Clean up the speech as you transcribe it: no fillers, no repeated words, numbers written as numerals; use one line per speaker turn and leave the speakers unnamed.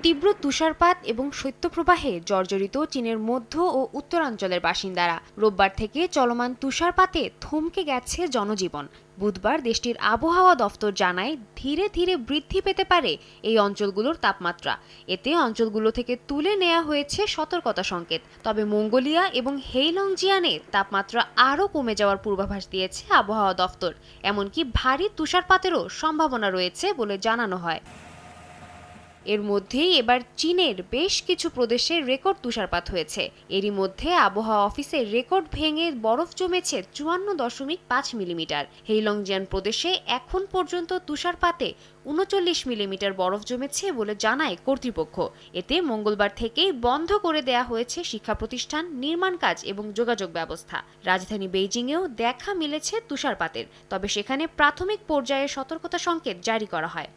তীব্র তুষারপাত এবং শৈত্যপ্রবাহে জর্জরিত চীনের মধ্য ও উত্তরাঞ্চলের বাসিন্দারা। রোববার থেকে চলমান তুষারপাতে থমকে গেছে জনজীবন। বুধবার দেশটির আবহাওয়া দফতর জানায় ধীরে ধীরে বৃদ্ধি পেতে পারে এই অঞ্চলগুলোর তাপমাত্রা। এতে অঞ্চলগুলো থেকে তুলে নেওয়া হয়েছে সতর্কতা সংকেত। তবে মঙ্গোলিয়া এবং হেইলংজিয়ানে তাপমাত্রা আরও কমে যাওয়ার পূর্বাভাস দিয়েছে আবহাওয়া দফতর। এমনকি ভারী তুষারপাতেরও সম্ভাবনা রয়েছে বলে জানানো হয়। এর মধ্যেই এবার চীনের বেশ কিছু প্রদেশে রেকর্ড তুষারপাত হয়েছে। এরই মধ্যে আবহাওয়া অফিসের রেকর্ড ভেঙে বরফ জমেছে 54.5 মিলিমিটার। হেইলংজিয়ান প্রদেশে এখন পর্যন্ত তুষারপাতে 39 মিলিমিটার বরফ জমেছে বলে জানায় কর্তৃপক্ষ। এতে মঙ্গলবার থেকেই বন্ধ করে দেয়া হয়েছে শিক্ষা প্রতিষ্ঠান, নির্মাণ কাজ এবং যোগাযোগ ব্যবস্থা। রাজধানী বেইজিংয়েও দেখা মিলেছে তুষারপাতের, তবে সেখানে প্রাথমিক পর্যায়ে সতর্কতা সংকেত জারি করা হয়।